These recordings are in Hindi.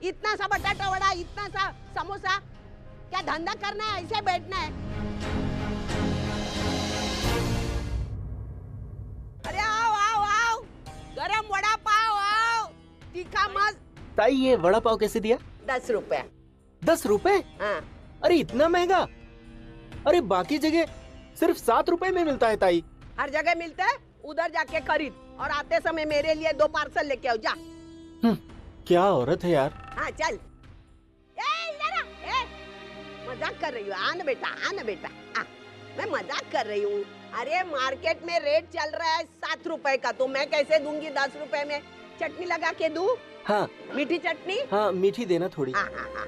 इतना सा बटाटा वड़ा, इतना सा समोसा, क्या धंधा करना है? ऐसे बैठना है? अरे आओ आओ आओ, गरम वड़ा पाव आओ, तीखा मस्त। ताई ये वड़ा पाव कैसे दिया? 10 रुपए। 10 रुपए? हाँ। अरे इतना महंगा? अरे बाकी जगह सिर्फ 7 रुपए में मिलता है ताई। हर जगह मिलता है, उधर जाके खरीद और आते समय मेरे लिए 2 पार्सल लेके आओ जा। क्या औरत है यार। हाँ चल। मजाक कर रही हूँ, आना बेटा आना बेटा। मैं मजाक कर रही हूँ। अरे मार्केट में रेट चल रहा है 7 रुपए का, तो मैं कैसे दूंगी 10 रुपए में? चटनी लगा के दूं? हाँ मीठी चटनी? हाँ मीठी देना थोड़ी। हाँ हाँ हाँ,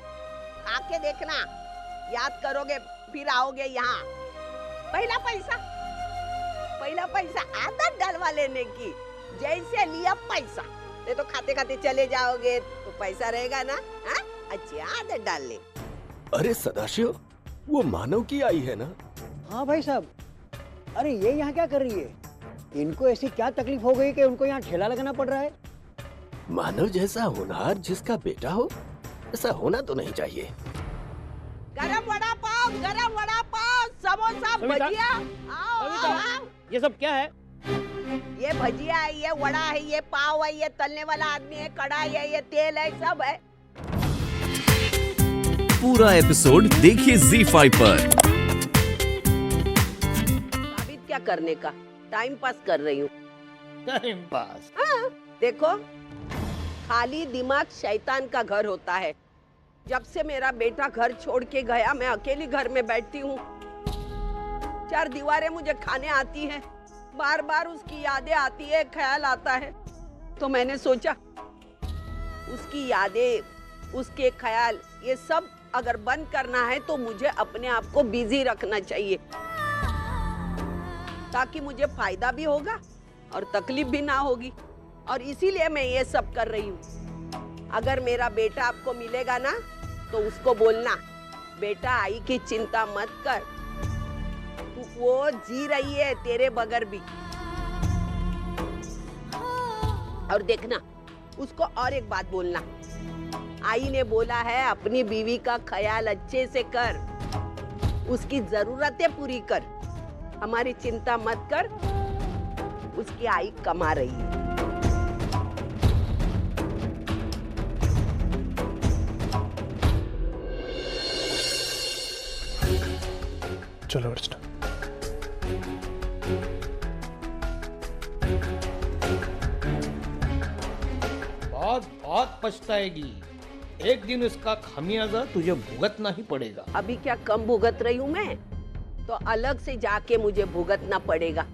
आके देखना, याद करोगे फिर आओगे यहाँ। पहला पैसा आदत डलवा लेने की, जैसे लिया पैसा, नहीं तो खाते खाते चले जाओगे तो पैसा रहेगा ना। हाँ अच्छी आदत डाल ले। अरे सदाशिव, वो मानव की आई है ना? हाँ भाई साहब, अरे ये यहाँ क्या कर रही है? इनको ऐसी क्या तकलीफ हो गई कि उनको यहाँ ठेला लगाना पड़ रहा है? मानव जैसा होनहार जिसका बेटा हो, ऐसा होना तो नहीं चाहिए। गरम वड़ा पाव, समोसा, भजिया। आओ आओ आओ। ये सब क्या है? ये भजिया है, ये वड़ा है, ये पाव है, ये तलने वाला आदमी है, कढ़ाई है, ये तेल है, सब है। पूरा एपिसोड देखिए ZEE5 पर। साबित क्या करने का, टाइम पास कर रही हूँ। Time pass? हाँ, देखो, खाली दिमाग शैतान का घर होता है। जब से मेरा बेटा घर छोड़ के गया, मैं अकेली घर में बैठती हूँ। 4 दीवारें मुझे खाने आती हैं, बार बार उसकी यादें आती है, ख्याल आता है। तो मैंने सोचा, उसकी यादें, उसके ख्याल, ये सब अगर बंद करना है तो मुझे अपने आप को बिजी रखना चाहिए, ताकि मुझे फायदा भी होगा और तकलीफ भी ना होगी। और इसीलिए मैं ये सब कर रही हूँ। अगर मेरा बेटा आपको मिलेगा ना, तो उसको बोलना, बेटा आई की चिंता मत कर, तू वो जी रही है तेरे बगैर भी। और देखना, उसको और एक बात बोलना, आई ने बोला है अपनी बीवी का ख्याल अच्छे से कर, उसकी जरूरतें पूरी कर, हमारी चिंता मत कर, उसकी आई कमा रही है। चलो अर्चना। बहुत पछताएगी। एक दिन इसका खामियाजा तुझे भुगतना ही पड़ेगा। अभी क्या कम भुगत रही हूँ मैं? तो अलग से जाके मुझे भुगतना पड़ेगा।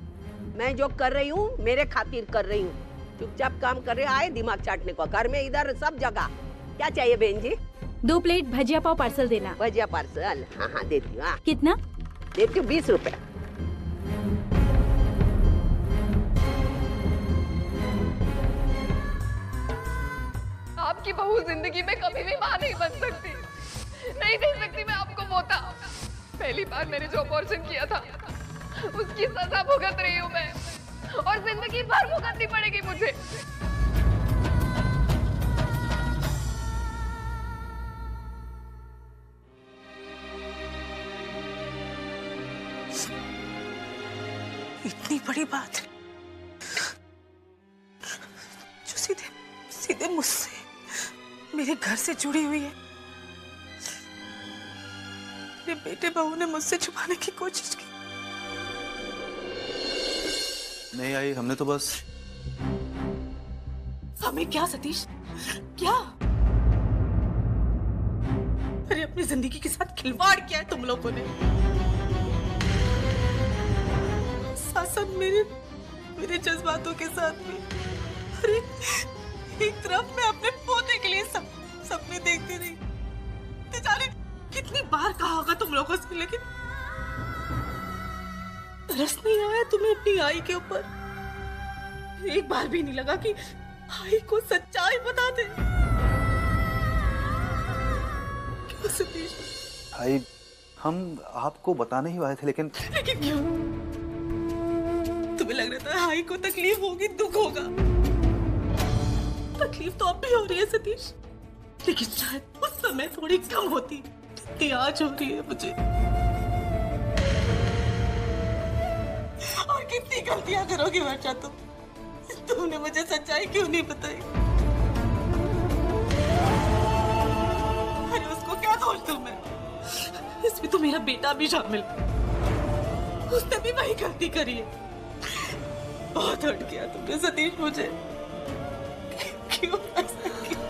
मैं जो कर रही हूँ मेरे खातिर कर रही हूँ। चुपचाप काम कर रहे, आए दिमाग चाटने को, घर में इधर सब जगह। क्या चाहिए बहन जी? 2 प्लेट भजिया पाव पार्सल देना। भजिया पार्सल? हाँ हाँ देती हूँ। हाँ कितना? देती हूँ 20 रुपए। आपकी बहू जिंदगी में कभी भी मां नहीं बन सकती, नहीं दे सकती मैं आपको मौका। पहली बार मैंने जो अबॉर्शन किया था, उसकी सजा भुगत रही हूँ मैं, और जिंदगी भर भुगतनी पड़ेगी मुझे। इतनी बड़ी बात जो सीधे सीधे मुझसे, मेरे घर से जुड़ी हुई है, मेरे बेटे बहू ने मुझसे छुपाने की कोशिश की। नहीं आई, हमने तो बस। हमें क्या सतीश, क्या? अरे अपनी जिंदगी के साथ खिलवाड़ किया है तुम लोगों ने। साथ मेरे जज्बातों के साथ में। अरे एक तरफ मैं अपने पोते के लिए सपने देखती रही, जाने कितनी बार कहा होगा तुम लोगों से, लेकिन तरस नहीं आया तुम्हें अपनी आई के ऊपर? एक बार भी नहीं लगा कि आई को सच्चाई बता दे? क्यों सतीश? आई, हम आपको बताने ही वाले थे, लेकिन क्यों? तुम्हें लग रहा था आई को तकलीफ होगी, दुख होगा? तकलीफ तो अब भी हो रही है सतीश। लेकिन शायद उस समय थोड़ी कम होती, जितनी आज हो रही है मुझे। और कितनी गलतियां करोगे वर्षा तुमने मुझे सच्चाई क्यों नहीं बताई? अरे उसको क्या दोष दूं मैं? इसमें तो मेरा बेटा भी शामिल, उसने भी वही गलती करी है। बहुत हर्ट किया तुमने सतीश मुझे, क्यों ऐसा किया?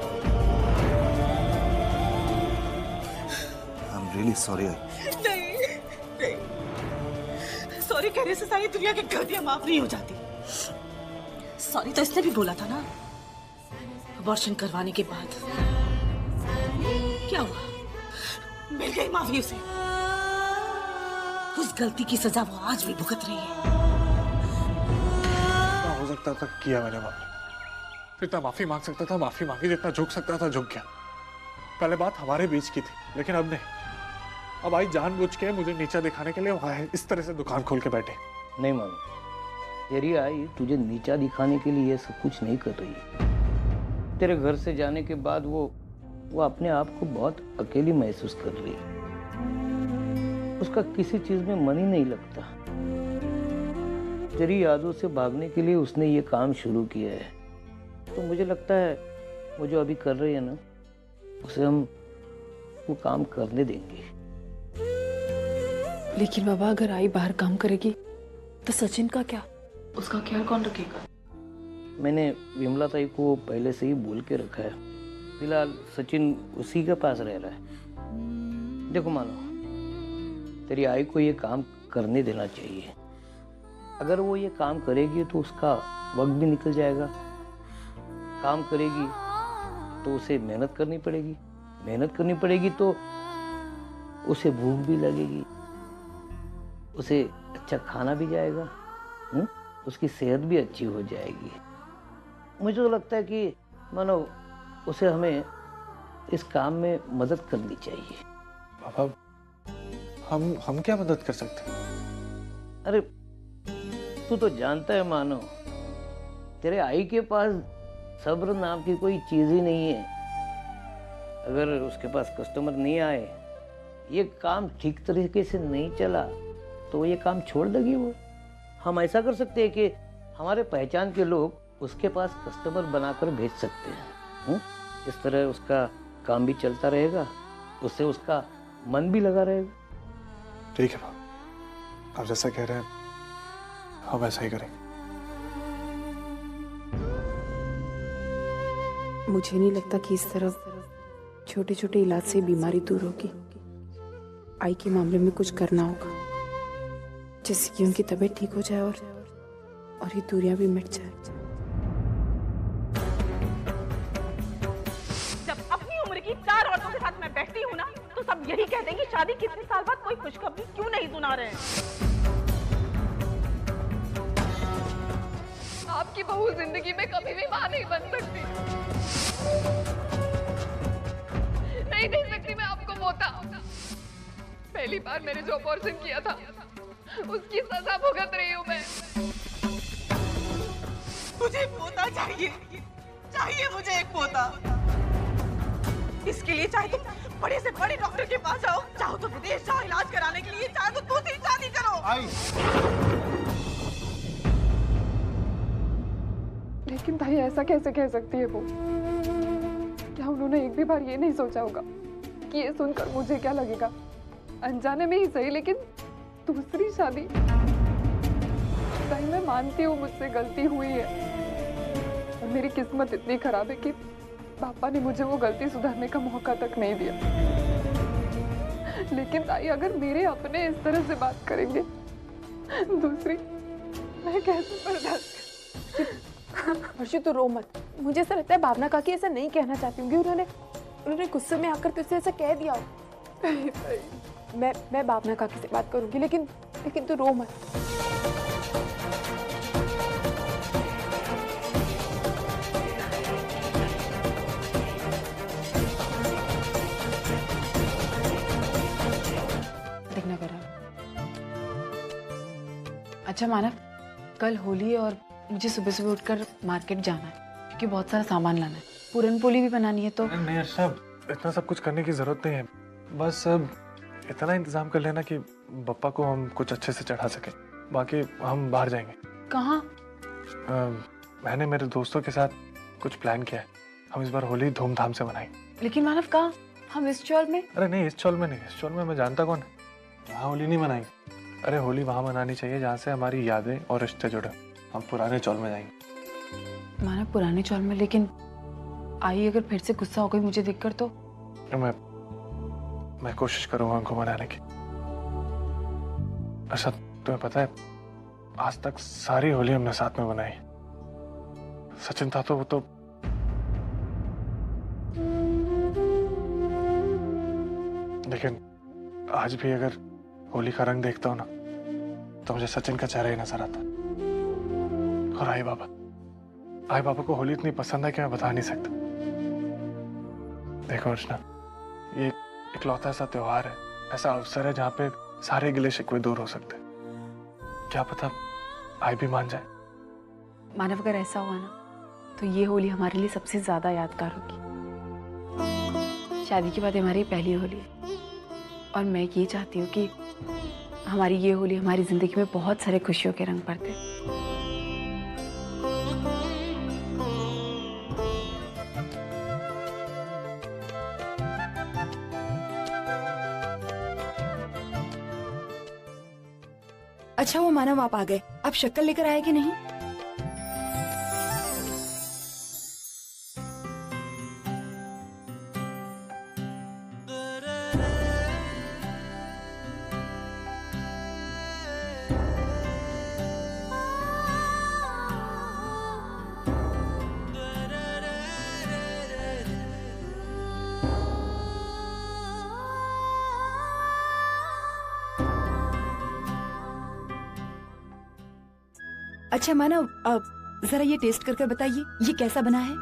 I'm really sorry. नहीं, सॉरी कहने से सारी दुनिया की गलतियां माफ नहीं हो जाती। सॉरी तो इसने भी बोला था ना, अबॉर्शन करवाने के बाद। क्या हुआ? मिल गई माफी उसे। उस गलती की सजा वो आज भी भुगत रही है। हो सकता था किया मैंने माफी, जितना माफी मांग सकता था माफी मांगी, जितना झुक सकता था झुक गया। पहले बात हमारे बीच की थी, लेकिन अब नहीं। अब आई जानबूझ के मुझे नीचा दिखाने के लिए वहां है, इस तरह से दुकान खोल के बैठे। नहीं मानो, तेरी आई तुझे नीचा दिखाने के लिए ये सब कुछ नहीं कर रही है। तेरे घर से जाने के बाद वो अपने आप को बहुत अकेली महसूस कर रही है। उसका किसी चीज में मन ही नहीं लगता। तेरी यादों से भागने के लिए उसने ये काम शुरू किया है। तो मुझे लगता है वो जो अभी कर रही है ना, उसे हम वो काम करने देंगे। लेकिन बाबा, अगर आई बाहर काम करेगी तो सचिन का क्या? उसका ख्याल कौन रखेगा? मैंने विमला ताई को पहले से ही बोल के रखा है। फिलहाल सचिन उसी के पास रह रहा है। देखो मानो, तेरी आई को ये काम करने देना चाहिए। अगर वो ये काम करेगी तो उसका वक्त भी निकल जाएगा। काम करेगी तो उसे मेहनत करनी पड़ेगी, मेहनत करनी पड़ेगी तो उसे भूख भी लगेगी, उसे अच्छा खाना भी जाएगा, उसकी सेहत भी अच्छी हो जाएगी। मुझे तो लगता है कि मानो उसे हमें इस काम में मदद करनी चाहिए। पापा, हम क्या मदद कर सकते हैं? अरे तू तो जानता है मानो, तेरे आई के पास सब्र नाम की कोई चीज ही नहीं है। अगर उसके पास कस्टमर नहीं आए, ये काम ठीक तरीके से नहीं चला, तो वो ये काम छोड़ देगी। वो हम ऐसा कर सकते हैं कि हमारे पहचान के लोग उसके पास कस्टमर बनाकर भेज सकते हैं। इस तरह उसका काम भी चलता रहेगा, उससे उसका मन भी लगा रहेगा। ठीक है पापा, आप जैसा कह रहे हैं हम ऐसा ही करेंगे। मुझे नहीं लगता कि इस तरह छोटे छोटे इलाज से बीमारी दूर होगी। आई के मामले में कुछ करना होगा, जिससे कि उनकी तबीयत ठीक हो जाए और ये दूरियां भी मिट जाए। जब अपनी उम्र की 4 औरतों के साथ मैं बैठती हूँ ना, तो सब यही कहते हैं कि शादी कितने साल बाद कोई खुशखबरी क्यों नहीं सुना रहे हैं। आपकी बहू जिंदगी में कभी भी मां नहीं बन सकती। नहीं दे सकती मैं आपको पोता। पहली बार मैंने जो अबॉर्शन किया था, उसकी सजा भुगत रही हूँ मैं। मुझे पोता चाहिए मुझे एक पोता। इसके लिए चाहे तुम बड़े से बड़े डॉक्टर के पास जाओ, चाहो तो विदेश जाओ इलाज कराने के लिए, चाहे तो दूसरी शादी करो। लेकिन भाई ऐसा कैसे कह सकती है वो? क्या उन्होंने एक भी बार ये नहीं सोचा होगा कि ये सुनकर मुझे क्या लगेगा? अनजाने में ही सही, लेकिन दूसरी शादी। सही मैं मानती हूँ मुझसे गलती हुई है, और मेरी किस्मत इतनी खराब है कि पापा ने मुझे वो गलती सुधारने का मौका तक नहीं दिया। लेकिन ताई अगर मेरे अपने इस तरह से बात करेंगे, दूसरी मैं कैसे बर्दाश्त? हर्षी तू रो मत। मुझे ऐसा लगता है भावना काकी ऐसा नहीं कहना चाहती होंगी। उन्होंने गुस्से में आकर तुझसे ऐसा कह दिया हो। मैं भावना काकी से बात करूंगी, लेकिन तू रो मत। देखना करा। अच्छा मानव, कल होली है और मुझे सुबह उठकर मार्केट जाना है, क्योंकि बहुत सारा सामान लाना है। पूरन पोली भी बनानी है। तो नहीं सब इतना सब कुछ करने की जरूरत नहीं है, बस अब इतना इंतजाम कर लेना कि बप्पा को हम कुछ अच्छे से चढ़ा सके। बाकी हम बाहर जाएंगे। कहाँ? मैंने मेरे दोस्तों के साथ कुछ प्लान किया है। हम इस बार होली धूमधाम से मनाएंगे। लेकिन मानव कहाँ? हम इस चौल में? अरे नहीं, इस चौल में नहीं, इस चौल में मैं जानता कौन है, वहाँ होली नहीं मनाएंगे। अरे होली वहाँ मनानी चाहिए जहाँ से हमारी यादें और रिश्ते जुड़े। हम पुराने चौल में जाएंगे। मानव पुराने चौल में? लेकिन आई अगर फिर से गुस्सा हो गई मुझे देखकर तो? मैं कोशिश करूंगा उनको मनाने की। अच्छा तुम्हें पता है, आज तक सारी होली हमने साथ में मनाई। सचिन था तो वो तो लेकिन आज भी अगर होली का रंग देखता हूं ना तो मुझे सचिन का चेहरा ही नजर आता। और आई बाबा को होली इतनी पसंद है कि मैं बता नहीं सकता। देखो अर्चना, ये इकलौता ऐसा त्योहार है, ऐसा अवसर है जहाँ पे सारे गिले शिकवे दूर हो सकते हैं। क्या पता आई भी मान जाए। मानव अगर ऐसा हुआ ना तो ये होली हमारे लिए सबसे ज्यादा यादगार होगी। शादी के बाद हमारी पहली होली है और मैं ये चाहती हूँ कि हमारी ये होली हमारी जिंदगी में बहुत सारे खुशियों के रंग भरते। अच्छा वो मानव आप आ गए, आप शक्कर लेकर आए कि नहीं? अच्छा मानव, अब जरा ये टेस्ट करके बताइए ये कैसा बना है।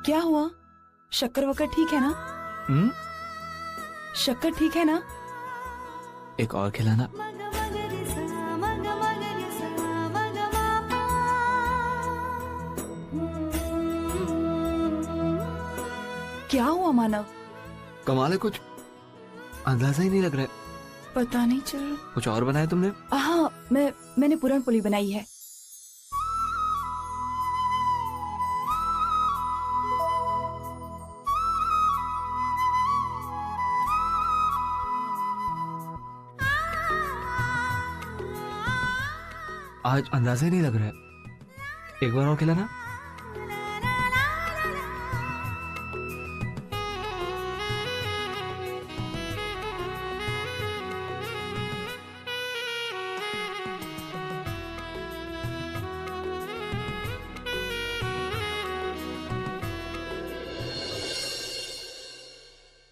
क्या हुआ? शक्कर वक्कर ठीक है ना? शक्कर ठीक है ना? एक और खिलाना। क्या हुआ मानव? कमाल है, कुछ अंदाजा ही नहीं लग रहा है। पता नहीं चल रहा। कुछ और बनाया तुमने? हाँ, मैंने पूरन पोली बनाई है। आज अंदाजा ही नहीं लग रहा है। एक बार और खिलाना।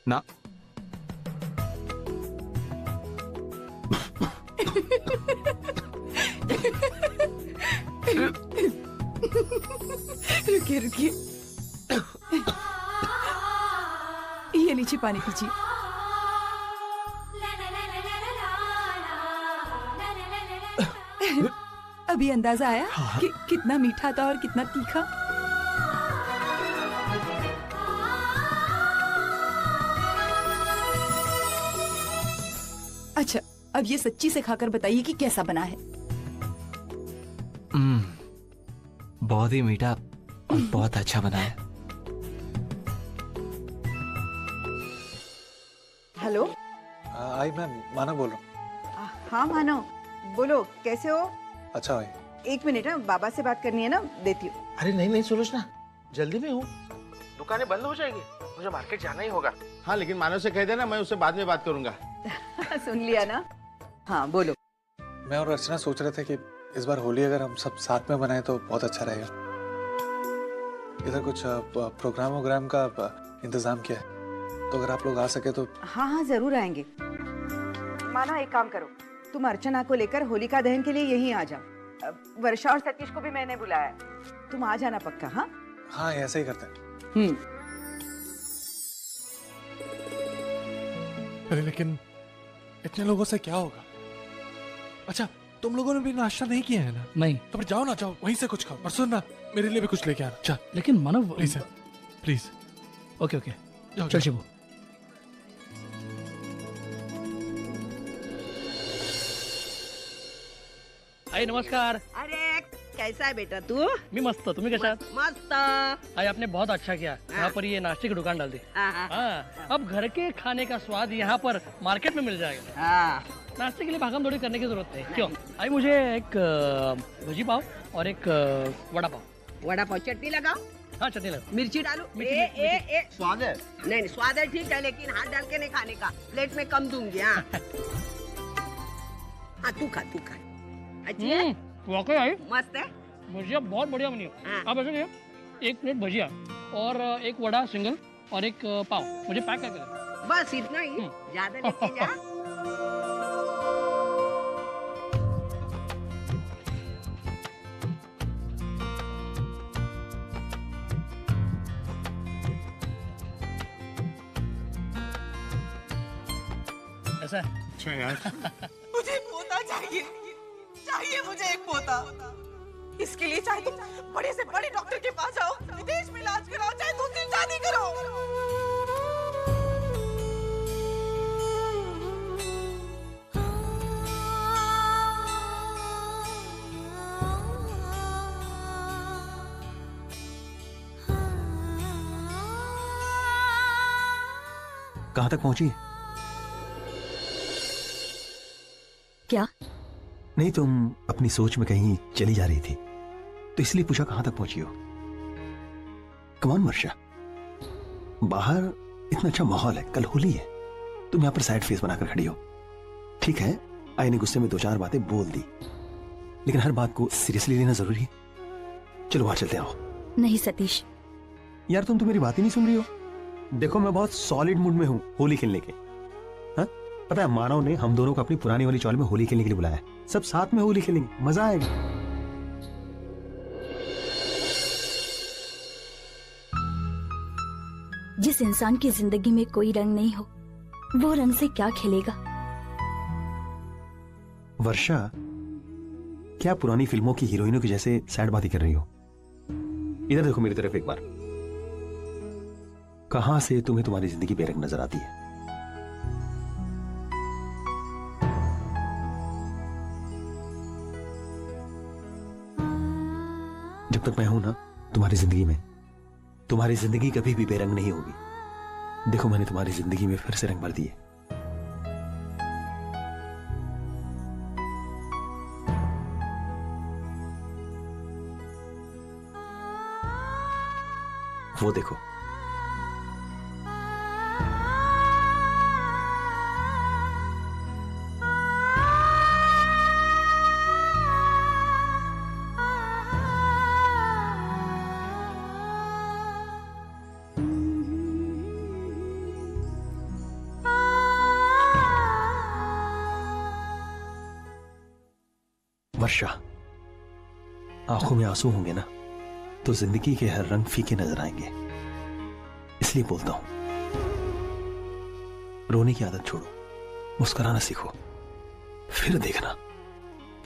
ना रुकिए रुकिए, ये लीजिए पानी पीजिए। अभी अंदाजा आया कि कितना मीठा था और कितना तीखा। अच्छा अब ये सच्ची से खाकर बताइए कि कैसा बना है। बहुत ही मीठा और बहुत अच्छा बना है। हेलो। आई मैं मानव बोल रहा हूँ। हाँ मानव बोलो, कैसे हो? अच्छा भाई, एक मिनट है, बाबा से बात करनी है ना, देती हूँ। अरे नहीं नहीं सुलोचना, जल्दी में हूँ, दुकानें बंद हो जाएगी, मुझे मार्केट जाना ही होगा। हाँ लेकिन मानव से कह देना मैं उससे बाद में बात करूंगा। सुन लिया ना? हाँ बोलो। मैं और अर्चना सोच रहे थे कि इस बार होली अगर हम सब साथ में मनाएं तो बहुत अच्छा रहेगा। इधर कुछ प्रोग्राम का इंतजाम किया है, तो अगर आप लोग आ सके तो। हाँ हाँ जरूर आएंगे। मानो एक काम करो, तुम अर्चना को लेकर होलिका दहन के लिए यहीं आ जाओ। वर्षा और सतीश को भी मैंने बुलाया है, तुम आ जाना पक्का। हाँ हाँ ऐसे ही करते हैं। अरे लेकिन इतने लोगों से क्या होगा? अच्छा तुम लोगों ने भी नाश्ता नहीं किया है ना? नहीं। तो फिर जाओ ना, जाओ वहीं से कुछ खाओ। और सुन ना, मेरे लिए भी कुछ लेके आना। चल। लेकिन मानव प्लीज प्लीज। ओके ओके चल शिबू। आई नमस्कार। अरे कैसा है बेटा तू? मी मस्त, तुम्ही कशा आहात? मस्त। आई आपने बहुत अच्छा किया, यहाँ पर ये नाश्ते की दुकान डाल दी। हाँ, अब घर के खाने का स्वाद यहाँ पर मार्केट में मिल जाएगा। नाश्ते के लिए भागम दौड़ी करने की जरूरत नहीं। क्यों? आई मुझे एक भजी पाव और एक वड़ा पाव। वड़ा पाव चटनी लगाओ। हाँ चटनी लगाओ। मिर्ची डालो। स्वाद है? नहीं स्वाद है ठीक है, लेकिन हाथ डाल के नहीं खाने का, प्लेट में कम दूंगी। हाँ हाँ तू खा तू खा। अच्छी है? वाकई आई मस्त है। भजिया बहुत बढ़िया बनी है। आप ऐसे नहीं, एक प्लेट भजिया और एक वड़ा सिंगल और एक पाव मुझे पैक करके दो। बस इतना ही, ज्यादा लेके जा। ऐसा है? अच्छा यार। मुझे पोता चाहिए, चाहिए मुझे एक पोता। इसके लिए चाहे तुम बड़े से बड़े डॉक्टर के पास जाओ, विदेश में इलाज कराओ, चाहे दूसरी शादी करो। कहां तक पहुंची? क्या? नहीं, तुम अपनी सोच में कहीं चली जा रही थी, तो इसलिए पूछा कहां तक पहुंची हो। कम ऑन वर्षा, बाहर इतना अच्छा माहौल है, कल होली है, तुम यहां पर सैड फेस बनाकर खड़ी हो। ठीक है, आई ने गुस्से में 2-4 बातें बोल दी, लेकिन हर बात को सीरियसली लेना जरूरी है। चलो बाहर चलते आओ। नहीं सतीश। यार तुम तो मेरी बात ही नहीं सुन रही हो। देखो मैं बहुत सॉलिड मूड में हूं होली खेलने के। हाँ पता है, मानव ने हम दोनों को अपनी पुरानी वाली चौल में होली खेलने के लिए बुलाया। सब साथ में होली खेलेंगे, मजा आएगा। जिस इंसान की जिंदगी में कोई रंग नहीं हो, वो रंग से क्या खेलेगा? वर्षा, क्या पुरानी फिल्मों की हीरोइनों की जैसे सैड बातें कर रही हो? इधर देखो मेरी तरफ एक बार। कहां से तुम्हें तुम्हारी जिंदगी बेरंग नजर आती है? जब तक मैं हूं ना तुम्हारी जिंदगी में, तुम्हारी जिंदगी कभी भी बेरंग नहीं होगी। देखो मैंने तुम्हारी जिंदगी में फिर से रंग भर दिए। वो देखो, वर्षा, आंखों में आंसू होंगे ना तो जिंदगी के हर रंग फीके नजर आएंगे। इसलिए बोलता हूं, रोने की आदत छोड़ो, मुस्कुराना सीखो, फिर देखना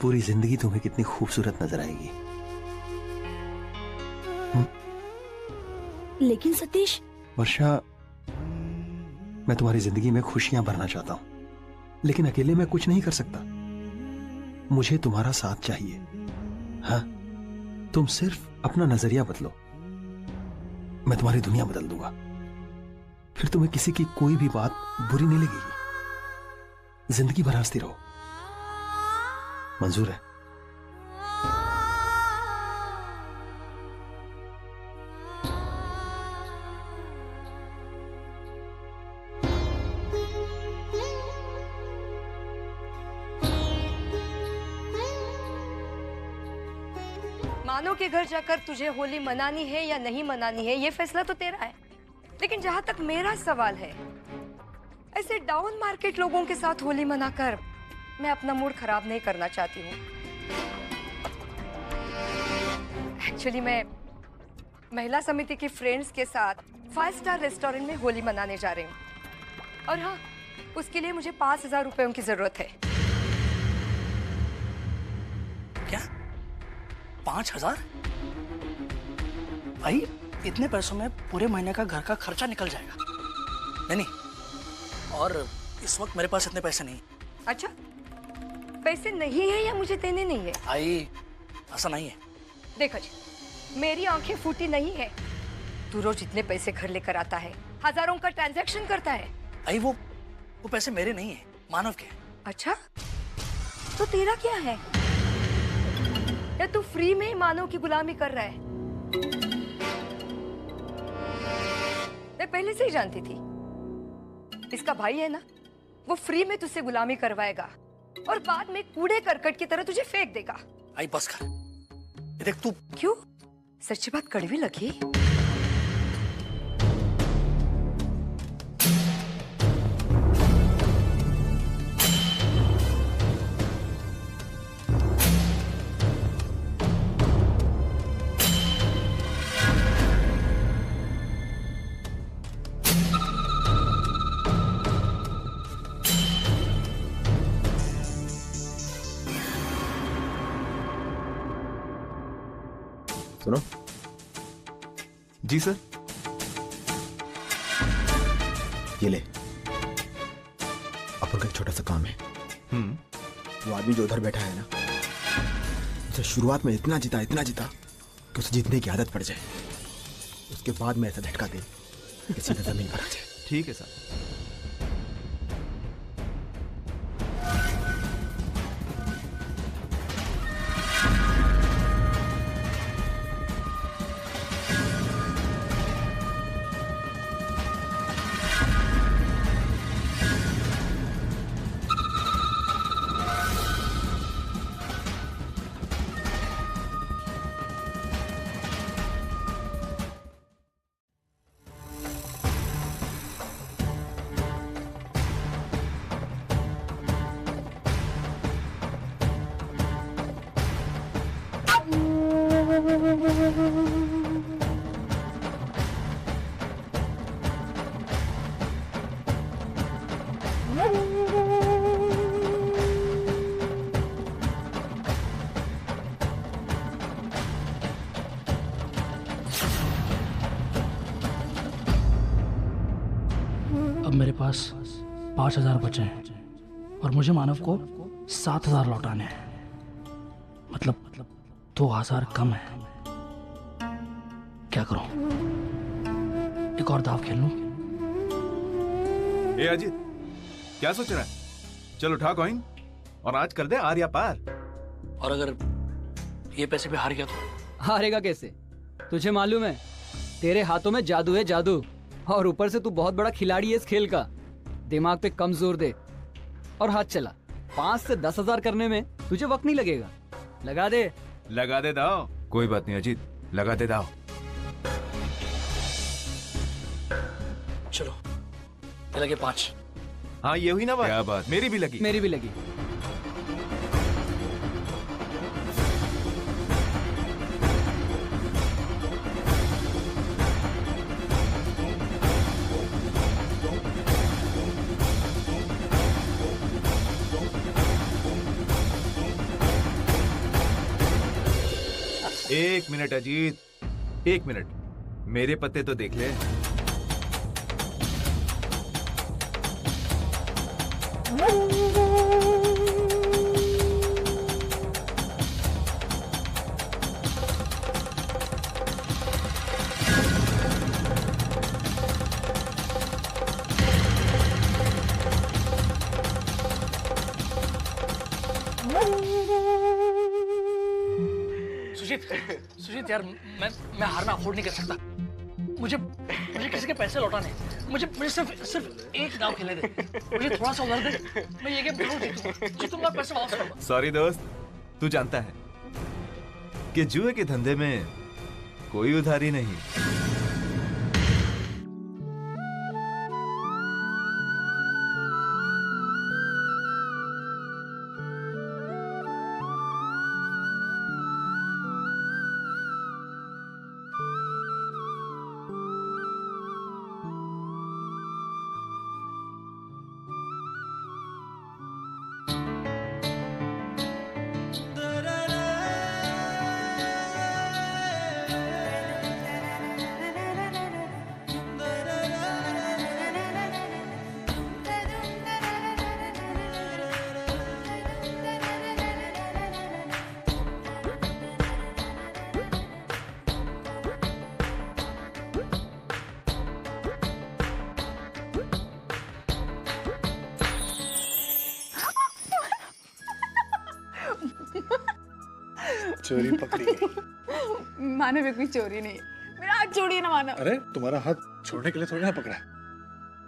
पूरी जिंदगी तुम्हें कितनी खूबसूरत नजर आएगी। लेकिन सतीश। वर्षा, मैं तुम्हारी जिंदगी में खुशियां भरना चाहता हूं, लेकिन अकेले मैं कुछ नहीं कर सकता। मुझे तुम्हारा साथ चाहिए। हाँ, तुम सिर्फ अपना नजरिया बदलो, मैं तुम्हारी दुनिया बदल दूंगा। फिर तुम्हें किसी की कोई भी बात बुरी नहीं लगेगी। जिंदगी भर हंसती रहो। मंजूर है? मानो के घर जाकर तुझे होली मनानी है या नहीं मनानी है, ये फैसला तो तेरा है। लेकिन जहां तक मेरा सवाल है, ऐसे डाउन मार्केट लोगों के साथ होली मनाकर मैं अपना मूड खराब नहीं करना चाहती हूँ। एक्चुअली मैं महिला समिति की फ्रेंड्स के साथ 5 स्टार रेस्टोरेंट में होली मनाने जा रही हूँ। और हाँ, उसके लिए मुझे 5,000 रुपयों की जरूरत है। 5,000? भाई इतने पैसों में पूरे महीने का घर का खर्चा निकल जाएगा। नहीं, और इस वक्त मेरे पास इतने पैसे नहीं। अच्छा, पैसे नहीं है या मुझे देने नहीं है? आई, ऐसा नहीं है। देखो जी, मेरी आंखें फूटी नहीं है। तू रोज इतने पैसे घर लेकर आता है, हजारों का ट्रांजैक्शन करता है। आई, वो पैसे मेरे नहीं है, मानव के। अच्छा, तो तेरा क्या है? या तू फ्री में मानव की गुलामी कर रहा है? मैं पहले से ही जानती थी, इसका भाई है ना, वो फ्री में तुझसे गुलामी करवाएगा और बाद में कूड़े करकट की तरह तुझे फेंक देगा। आई बस कर, ये देख तू। क्यों, सच्ची बात कड़वी लगी? सुनो। जी सर। ये ले, अपन का एक छोटा सा काम है। वो आदमी जो उधर बैठा है ना, उसे शुरुआत में इतना जीता कि उसे जीतने की आदत पड़ जाए। उसके बाद में ऐसा झटका दे कि सीधा जमीन पर आ जाए। ठीक है सर। अब मेरे पास 5,000 बचे हैं और मुझे मानव को 7,000 लौटाने हैं। मतलब 2,000 कम है। क्या करूं? एक और दाव खेल लूं? ए अजीत, क्या सोच रहा है? चल उठा कॉइन और आज कर दे आर या पार। और अगर ये पैसे भी हार गया तो? हारेगा कैसे? तुझे मालूम है तेरे हाथों में जादू है, जादू। और ऊपर से तू बहुत बड़ा खिलाड़ी है इस खेल का। दिमाग पे कम जोर दे और हाथ चला। 5 से 10,000 करने में तुझे वक्त नहीं लगेगा। लगा दे दाव। कोई बात नहीं अजीत, लगा दे दाव। चलो, ये लगे 5। हाँ ये हुई ना बात। क्या बात, मेरी भी लगी। एक मिनट अजीत, 1 मिनट, मेरे पत्ते तो देख ले। सुजीत यार, मैं हारना अफोर्ड नहीं कर सकता। मुझे किसी के पैसे लौटाने हैं। मुझे सिर्फ एक दाव खेलने दे। मुझे थोड़ा सा उधार दे, मैं ये गेम जरूर जीतूंगा, पैसे वापस करूंगा। सॉरी दोस्त, तू जानता है कि जुए के धंधे में कोई उधारी नहीं। चोरी पकड़ी गई। मानव में कोई चोरी नहीं, मेरा हाथ छोड़िए ना मानव। अरे तुम्हारा हाथ छोड़ने के लिए थोड़ी ना पकड़ा है।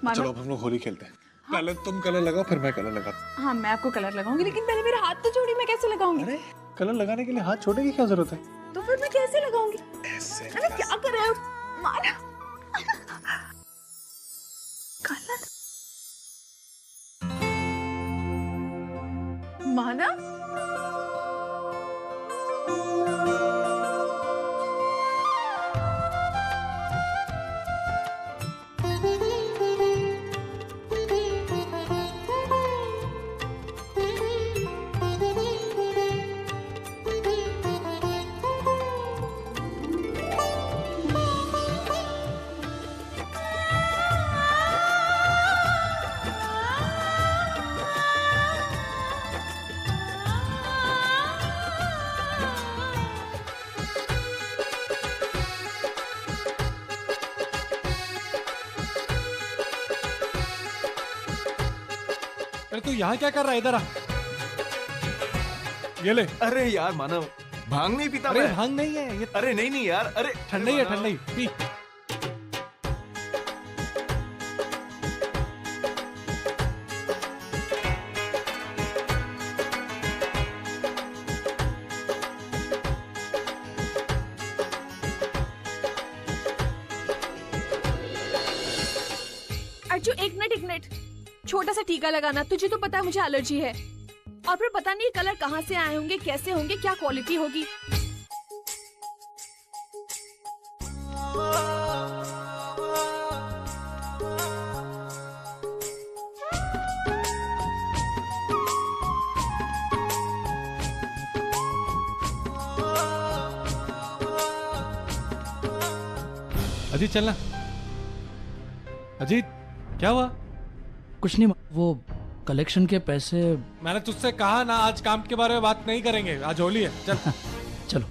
मानव। चलो अब हम लोग होली खेलते हैं। पहले तुम कलर लगाओ फिर मैं कलर लगाता हाँ मैं आपको कलर लगाऊंगी, लेकिन पहले मेरा हाथ तो छोड़िए, मैं कैसे लगाऊंगी? हूँ। कलर लगाने के लिए हाथ छोड़ने की क्या जरूरत है? तो फिर मैं कैसे लगाऊंगी? ऐसे। अरे क्या कर रहे हो मानव? कलर मानव अरे तू यहाँ क्या कर रहा है? इधर आ। ये ले। अरे यार मानव, भांग नहीं पीता अरे मैं। भांग नहीं है ये। अरे नहीं नहीं यार, अरे ठंडा ही है, ठंडा ही पी। अर्जु एक मिनट, छोटा सा टीका लगाना। तुझे तो पता है मुझे एलर्जी है, और फिर पता नहीं कलर कहाँ से आए होंगे, कैसे होंगे, क्या क्वालिटी होगी। अजीत चलना। अजीत क्या हुआ? कुछ नहीं, वो कलेक्शन के पैसे। मैंने तुझसे कहा ना आज काम के बारे में बात नहीं करेंगे, आज होली है। चल। चलो।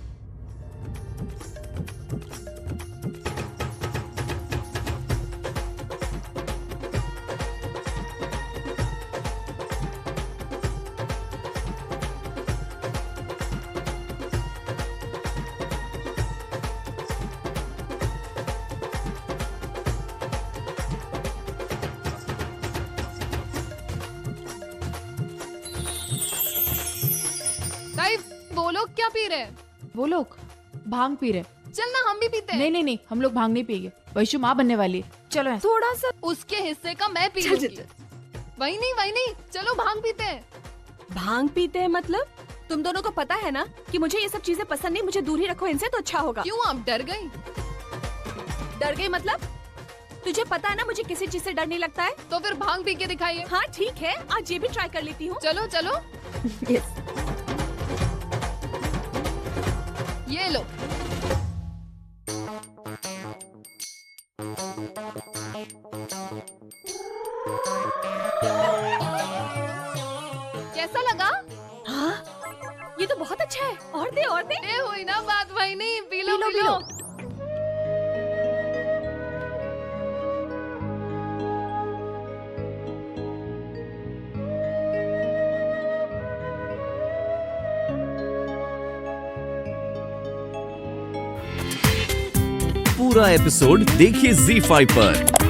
ताई वो लोग क्या पी रहे हैं? वो लोग भांग पी रहे। चल ना हम भी पीते हैं। नहीं, हम लोग भांग नहीं पिएंगे। वैशु माँ बनने वाली है, चलो ऐसे। थोड़ा सा उसके हिस्से का मैं पी चल, लूंगी। चल, वही नहीं, चलो भांग पीते हैं। भांग पीते हैं मतलब? तुम दोनों को पता है ना कि मुझे ये सब चीजें पसंद नहीं, मुझे दूर ही रखो इनसे तो अच्छा होगा। क्यों आप डर गई? डर गई मतलब? तुझे पता है ना मुझे किसी चीज से डर नहीं लगता है। तो फिर भांग पी के दिखाइए। हाँ ठीक है, आज ये भी ट्राई कर लेती हूँ। चलो चलो। यस। ये लो। कैसा लगा? हाँ ये तो बहुत अच्छा है। और दे और दे। ये हुई ना बात, वही नहीं, पी लो पी लो। पूरा एपिसोड देखिए ZEE5 पर।